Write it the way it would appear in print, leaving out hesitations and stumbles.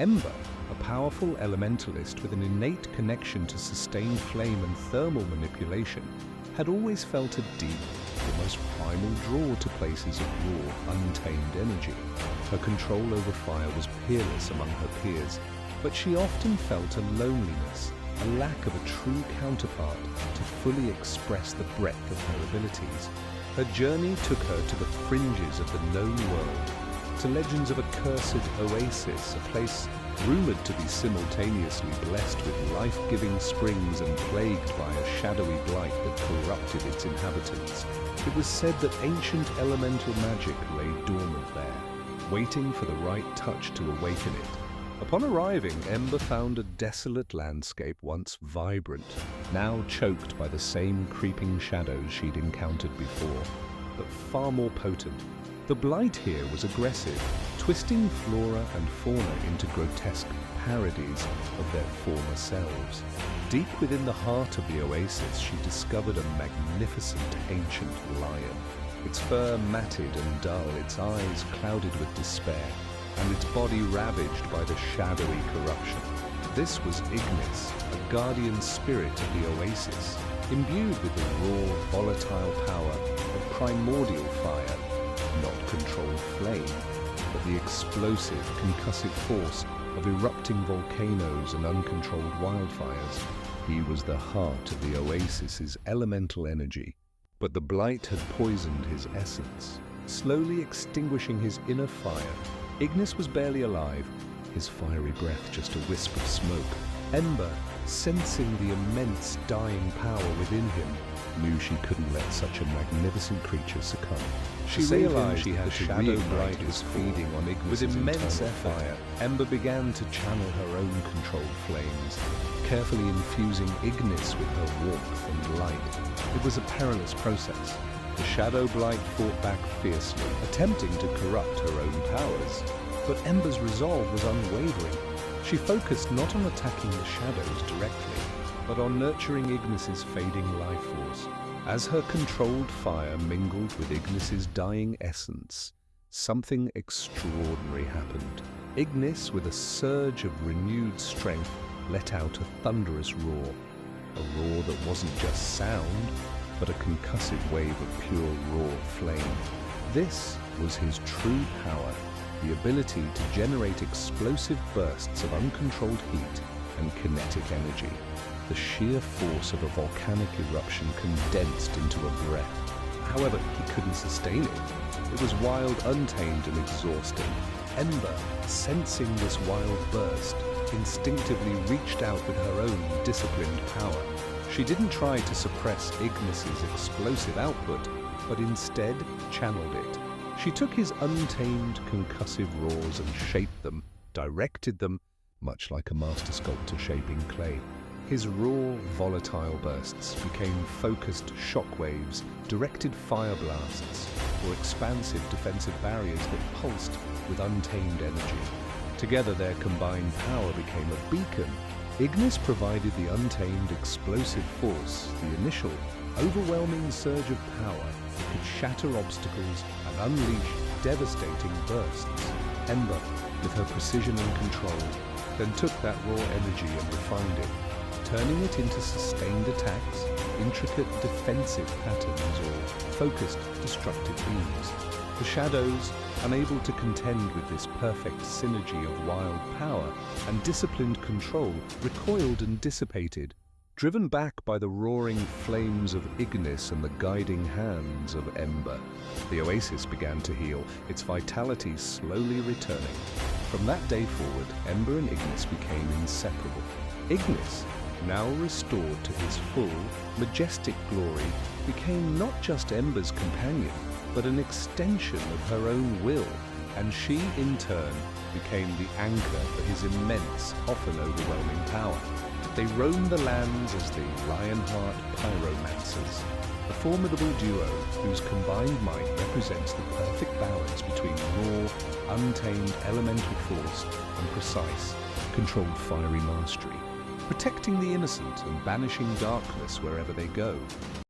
Ember, a powerful elementalist with an innate connection to sustained flame and thermal manipulation, had always felt a deep, almost primal draw to places of raw, untamed energy. Her control over fire was peerless among her peers, but she often felt a loneliness, a lack of a true counterpart to fully express the breadth of her abilities. Her journey took her to the fringes of the known world, to legends of a cursed oasis, a place rumored to be simultaneously blessed with life-giving springs and plagued by a shadowy blight that corrupted its inhabitants. It was said that ancient elemental magic lay dormant there, waiting for the right touch to awaken it. Upon arriving, Ember found a desolate landscape once vibrant, now choked by the same creeping shadows she'd encountered before, but far more potent. The blight here was aggressive, twisting flora and fauna into grotesque parodies of their former selves. Deep within the heart of the oasis, she discovered a magnificent ancient lion. Its fur matted and dull, its eyes clouded with despair, and its body ravaged by the shadowy corruption. This was Ignis, a guardian spirit of the oasis, imbued with the raw, volatile power of primordial fire, not controlled flame, but the explosive, concussive force of erupting volcanoes and uncontrolled wildfires. He was the heart of the oasis's elemental energy, but the blight had poisoned his essence, slowly extinguishing his inner fire. Ignis was barely alive, his fiery breath just a wisp of smoke. Ember, sensing the immense dying power within him, knew she couldn't let such a magnificent creature succumb. She realized she had the shadow blight was feeding on Ignis' with immense fire. Ember began to channel her own controlled flames, carefully infusing Ignis with her warmth and light. It was a perilous process. The shadow blight fought back fiercely, attempting to corrupt her own powers. But Ember's resolve was unwavering. She focused not on attacking the shadows directly, but on nurturing Ignis's fading life force. As her controlled fire mingled with Ignis's dying essence, something extraordinary happened. Ignis, with a surge of renewed strength, let out a thunderous roar. A roar that wasn't just sound, but a concussive wave of pure raw flame. This was his true power, the ability to generate explosive bursts of uncontrolled heat and kinetic energy. The sheer force of a volcanic eruption condensed into a breath. However, he couldn't sustain it. It was wild, untamed, and exhausting. Ember, sensing this wild burst, instinctively reached out with her own disciplined power. She didn't try to suppress Ignis's explosive output, but instead channeled it. She took his untamed, concussive roars and shaped them, directed them, much like a master sculptor shaping clay. His raw, volatile bursts became focused shockwaves, directed fire blasts, or expansive defensive barriers that pulsed with untamed energy. Together, their combined power became a beacon. Ignis provided the untamed explosive force, the initial, overwhelming surge of power that could shatter obstacles and unleash devastating bursts. Ember, with her precision and control, then took that raw energy and refined it, turning it into sustained attacks, intricate defensive patterns, or focused destructive beams. The shadows, unable to contend with this perfect synergy of wild power and disciplined control, recoiled and dissipated, driven back by the roaring flames of Ignis and the guiding hands of Ember. The oasis began to heal, its vitality slowly returning. From that day forward, Ember and Ignis became inseparable. Ignis, now restored to his full, majestic glory, became not just Ember's companion, but an extension of her own will, and she, in turn, became the anchor for his immense, often overwhelming power. They roam the lands as the Lionheart Pyromancers, a formidable duo whose combined might represents the perfect balance between raw, untamed elemental force and precise, controlled fiery mastery, protecting the innocent and banishing darkness wherever they go.